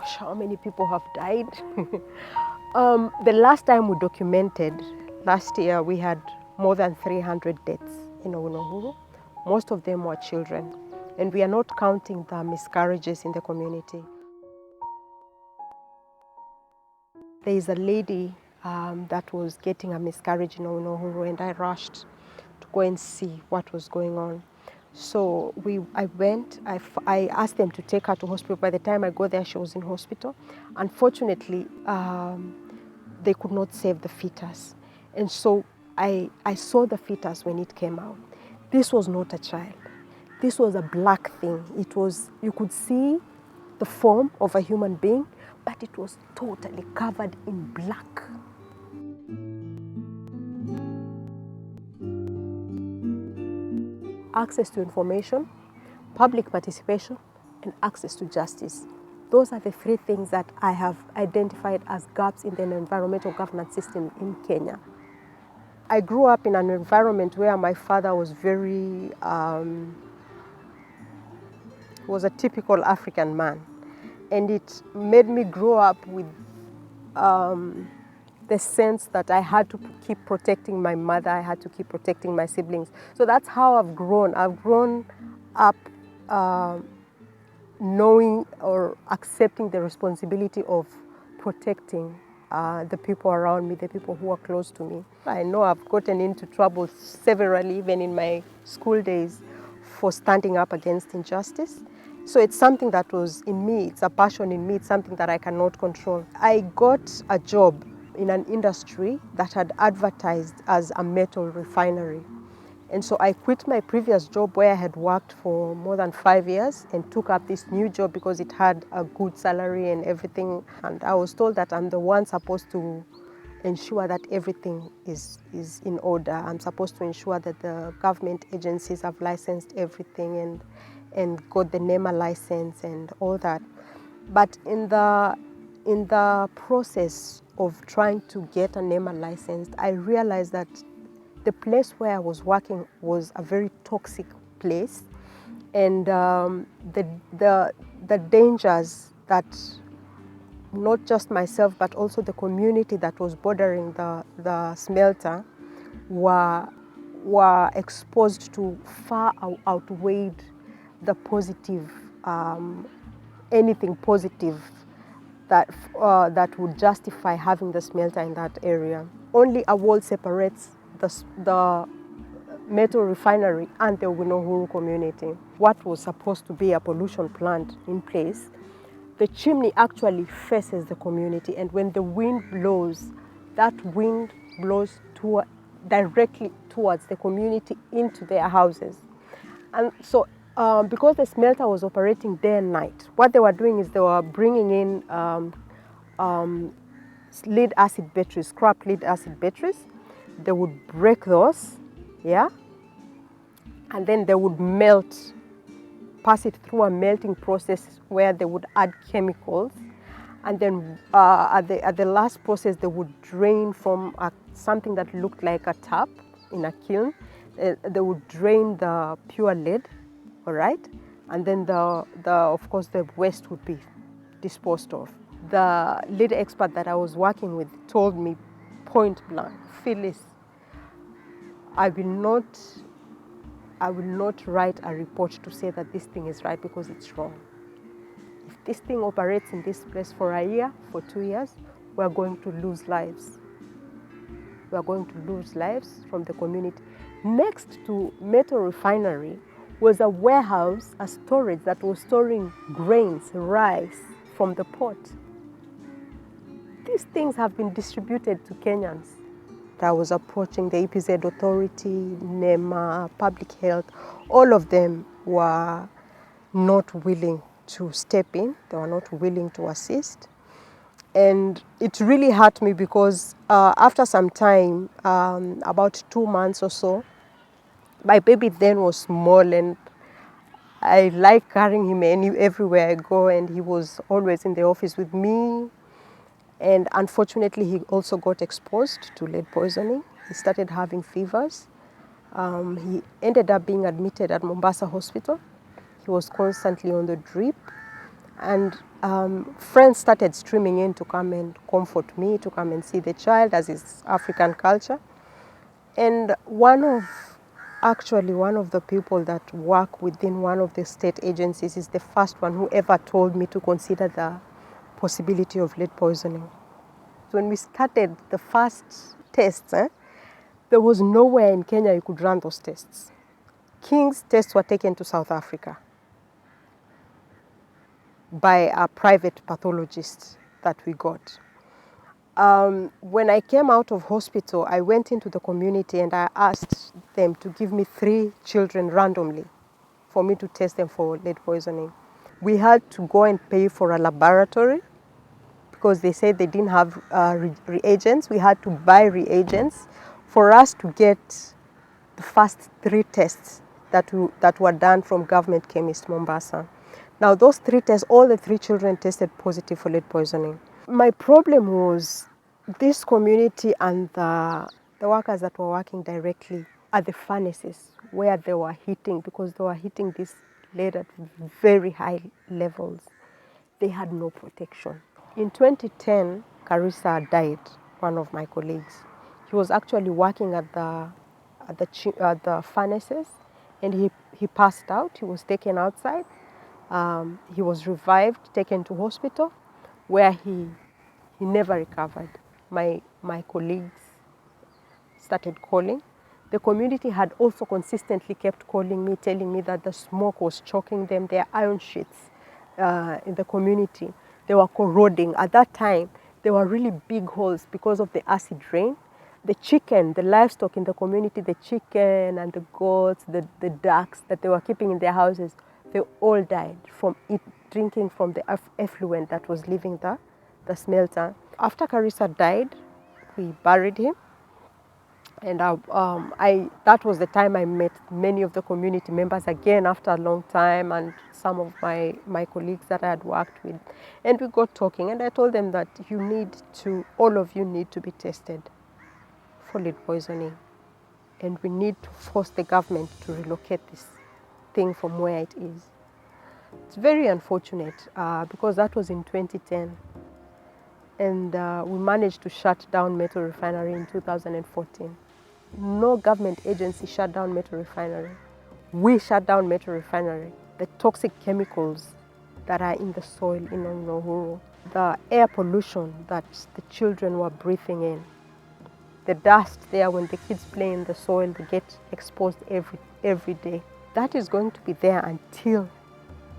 gosh, how many people have died? The last time we documented, last year, we had more than 300 deaths in Owino Uhuru. Most of them were children. And we are not counting the miscarriages in the community. There is a lady that was getting a miscarriage in Owino Uhuru, and I rushed to go and see what was going on. So I asked them to take her to hospital. By the time I got there, she was in hospital. Unfortunately, they could not save the fetus. And so I saw the fetus when it came out. This was not a child. This was a black thing. You could see the form of a human being, but it was totally covered in black. Access to information, public participation, and access to justice. Those are the three things that I have identified as gaps in the environmental governance system in Kenya. I grew up in an environment where my father was was a typical African man. And it made me grow up with the sense that I had to keep protecting my mother, I had to keep protecting my siblings. So that's how I've grown. I've grown up knowing or accepting the responsibility of protecting the people around me, the people who are close to me. I know I've gotten into trouble severally, even in my school days, for standing up against injustice. So it's something that was in me, it's a passion in me, it's something that I cannot control. I got a job in an industry that had advertised as a metal refinery. And so I quit my previous job where I had worked for more than 5 years and took up this new job because it had a good salary and everything. And I was told that I'm the one supposed to ensure that everything is in order. I'm supposed to ensure that the government agencies have licensed everything and got the NEMA license and all that. But in the process of trying to get a NEMA license, I realized that the place where I was working was a very toxic place, and the dangers that not just myself but also the community that was bordering the smelter were exposed to far outweighed the positive, anything positive that would justify having the smelter in that area. Only a wall separates the Metal Refinery and the Owino Uhuru community. What was supposed to be a pollution plant in place, the chimney actually faces the community, and when the wind blows, that wind blows directly towards the community into their houses. And so because the smelter was operating day and night, what they were doing is they were bringing in lead acid batteries, scrap lead acid batteries. They would break those, yeah, and then they would melt, pass it through a melting process where they would add chemicals, and then at the last process they would drain from something that looked like a tap in a kiln. They would drain the pure lead, all right, and then of course the waste would be disposed of. The lead expert that I was working with told me point blank, Phyllis, I will not write a report to say that this thing is right because it's wrong. If this thing operates in this place for a year, for 2 years, we're going to lose lives. We're going to lose lives from the community. Next to Metal Refinery was a warehouse, a storage that was storing grains, rice from the port. These things have been distributed to Kenyans. I was approaching the EPZ authority, NEMA, public health. All of them were not willing to step in. They were not willing to assist. And it really hurt me because after some time, about 2 months or so, my baby then was small and I like carrying him everywhere I go, and he was always in the office with me. And unfortunately, he also got exposed to lead poisoning. He started having fevers. He ended up being admitted at Mombasa hospital. He was constantly on the drip. And friends started streaming in to come and comfort me, to come and see the child, as is African culture. And one of the people that work within one of the state agencies is the first one who ever told me to consider the possibility of lead poisoning. When we started the first tests, there was nowhere in Kenya you could run those tests. King's tests were taken to South Africa by a private pathologist that we got. When I came out of hospital, I went into the community and I asked them to give me 3 children randomly for me to test them for lead poisoning. We had to go and pay for a laboratory because they said they didn't have reagents. We had to buy reagents for us to get the first 3 tests that were done from government chemist Mombasa. Now those 3 tests, all the 3 children tested positive for lead poisoning. My problem was this community and the workers that were working directly at the furnaces where they were hitting, because they were hitting this lead at very high levels. They had no protection. In 2010, Carissa died, one of my colleagues. He was actually working at the furnaces, and he passed out. He was taken outside. He was revived, taken to hospital, where he never recovered. My colleagues started calling. The community had also consistently kept calling me, telling me that the smoke was choking them. Their iron sheets in the community, they were corroding. At that time, there were really big holes because of the acid rain. The chicken, the livestock in the community, the chicken and the goats, the ducks that they were keeping in their houses, they all died from drinking from the effluent that was leaving the smelter. After Carissa died, we buried him. And that was the time I met many of the community members again after a long time, and some of my colleagues that I had worked with. And we got talking, and I told them that all of you need to be tested for lead poisoning. And we need to force the government to relocate this thing from where it is. It's very unfortunate because that was in 2010. And we managed to shut down Metal Refinery in 2014. No government agency shut down Metal Refinery. We shut down Metal Refinery. The toxic chemicals that are in the soil in Owino Uhuru, the air pollution that the children were breathing in, the dust there when the kids play in the soil, they get exposed every day. That is going to be there until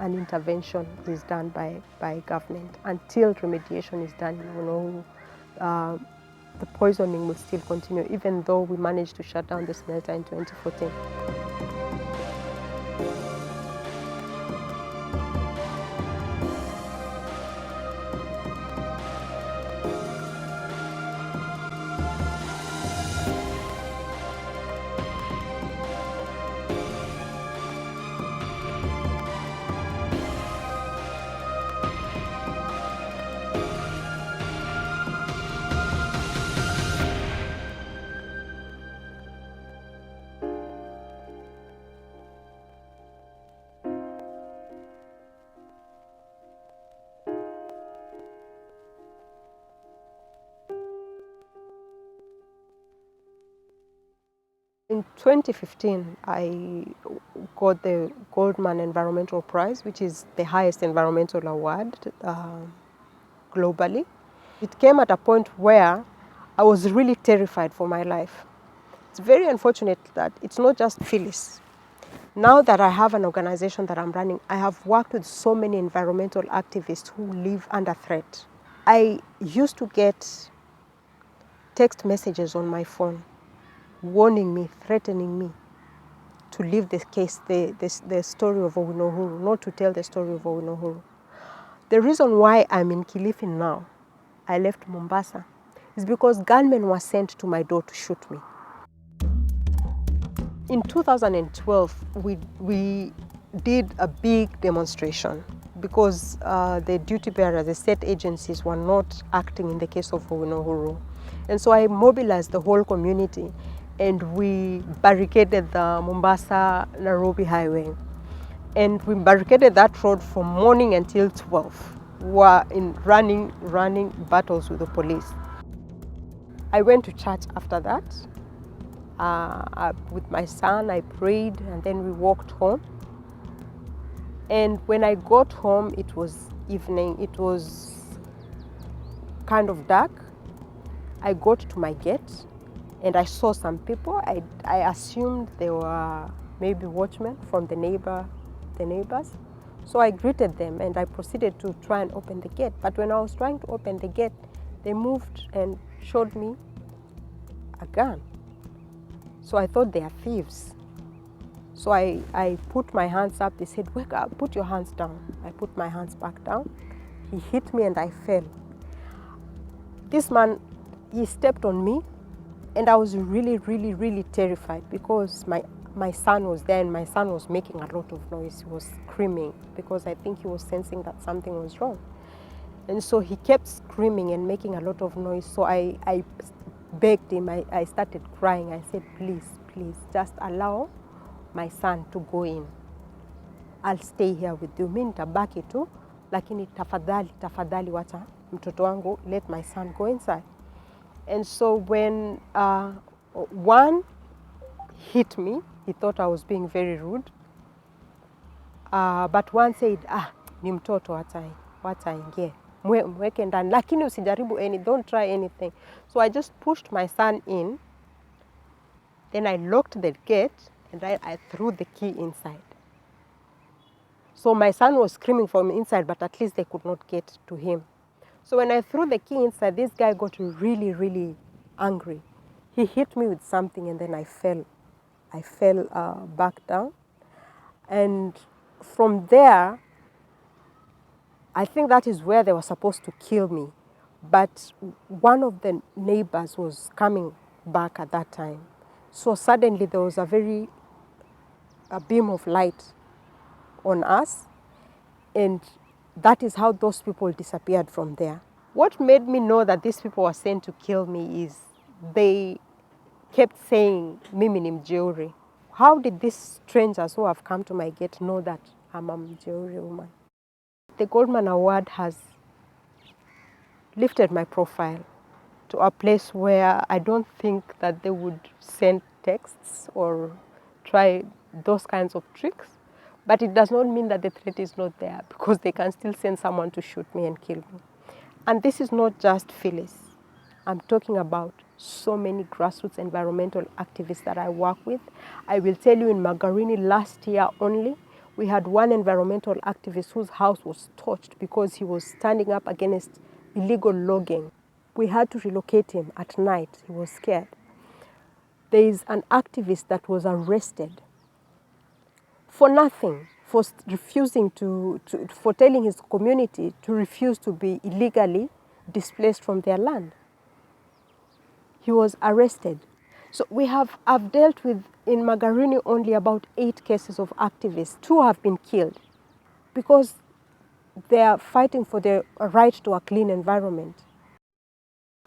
an intervention is done by government, until remediation is done in Owino Uhuru. The poisoning will still continue, even though we managed to shut down the smelter in 2014. In 2015, I got the Goldman Environmental Prize, which is the highest environmental award globally. It came at a point where I was really terrified for my life. It's very unfortunate that it's not just Phyllis. Now that I have an organization that I'm running, I have worked with so many environmental activists who live under threat. I used to get text messages on my phone warning me, threatening me to leave the case, the story of Owino Uhuru, not to tell the story of Owino Uhuru. The reason why I'm in Kilifi now, I left Mombasa, is because gunmen were sent to my door to shoot me. In 2012, we did a big demonstration because the duty bearers, the state agencies, were not acting in the case of Owino Uhuru. And so I mobilized the whole community, and we barricaded the Mombasa-Nairobi highway. And we barricaded that road from morning until 12. We were in running battles with the police. I went to church after that. With my son, I prayed, and then we walked home. And when I got home, it was evening. It was kind of dark. I got to my gate, and I saw some people. I assumed they were maybe watchmen from the neighbors. So I greeted them, and I proceeded to try and open the gate. But when I was trying to open the gate, they moved and showed me a gun. So I thought they are thieves. So I put my hands up. They said, "Wake up, put your hands down." I put my hands back down. He hit me and I fell. This man, he stepped on me, and I was really terrified because my son was there, and my son was making a lot of noise. He was screaming because I think he was sensing that something was wrong. And so he kept screaming and making a lot of noise. So I begged him. I started crying. I said, please, just allow my son to go in. I'll stay here with you. Mimi nitabaki tu, lakini tafadhali wacha mtoto wangu, let my son go inside. And so when one hit me, he thought I was being very rude. But one said, ni mtoto wacha ingie. Mweke ndani, lakini usijaribu don't try anything. So I just pushed my son in. Then I locked the gate, and I threw the key inside. So my son was screaming from inside, but at least they could not get to him. So when I threw the key inside, this guy got really angry. He hit me with something, and then I fell. I fell back down. And from there, I think that is where they were supposed to kill me. But one of the neighbors was coming back at that time. So suddenly there was a beam of light on us, and that is how those people disappeared from there. What made me know that these people were sent to kill me is they kept saying, "Mimi ni mjeuri." How did these strangers who have come to my gate know that I'm a mjeuri woman? The Goldman Award has lifted my profile to a place where I don't think that they would send texts or try those kinds of tricks. But it does not mean that the threat is not there, because they can still send someone to shoot me and kill me. And this is not just Phyllis. I'm talking about so many grassroots environmental activists that I work with. I will tell you, in Magarini last year only, we had one environmental activist whose house was torched because he was standing up against illegal logging. We had to relocate him at night. He was scared. There is an activist that was arrested for nothing, for refusing for telling his community to refuse to be illegally displaced from their land. He was arrested. So I've dealt with, in Magarini, only about 8 cases of activists. 2 have been killed because they are fighting for their right to a clean environment.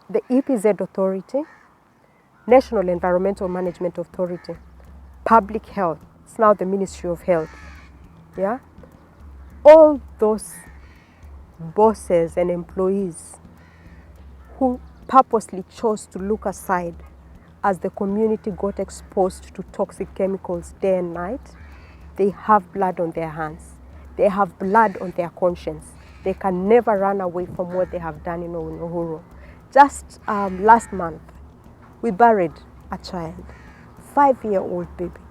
The EPZ Authority, National Environmental Management Authority, Public Health, it's now the Ministry of Health, yeah? All those bosses and employees who purposely chose to look aside as the community got exposed to toxic chemicals day and night, they have blood on their hands. They have blood on their conscience. They can never run away from what they have done in Owino Uhuru. Just last month, we buried a child, 5-year-old baby.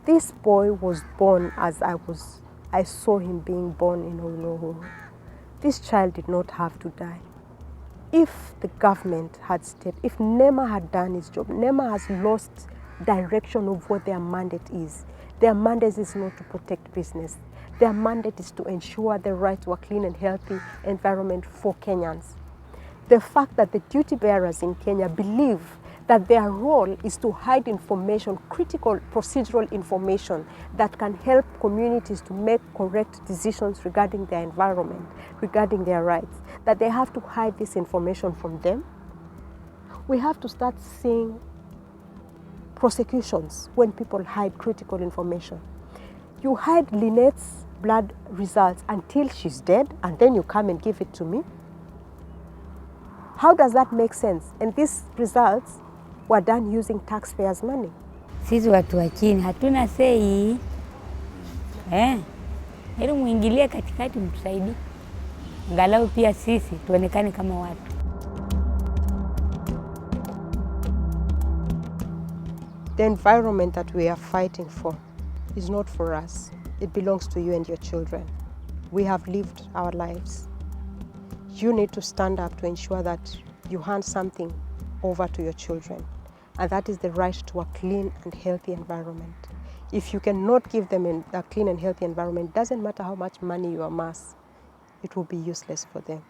This boy was born as I saw him being born in Owino Uhuru. This child did not have to die. If the government had stepped, if NEMA had done its job, NEMA has lost direction of what their mandate is. Their mandate is not to protect business. Their mandate is to ensure the right to a clean and healthy environment for Kenyans. The fact that the duty bearers in Kenya believe that their role is to hide information, critical procedural information that can help communities to make correct decisions regarding their environment, regarding their rights, that they have to hide this information from them. We have to start seeing prosecutions when people hide critical information. You hide Lynette's blood results until she's dead, and then you come and give it to me? How does that make sense? And these results were done using taxpayers' money. Sisi watu wa chini hatuna sei. Hebu muingilie katikati mtusaidie. Angalau pia sisi tuonekane kama watu. The environment that we are fighting for is not for us. It belongs to you and your children. We have lived our lives. You need to stand up to ensure that you hand something over to your children. And that is the right to a clean and healthy environment. If you cannot give them a clean and healthy environment, it doesn't matter how much money you amass, it will be useless for them.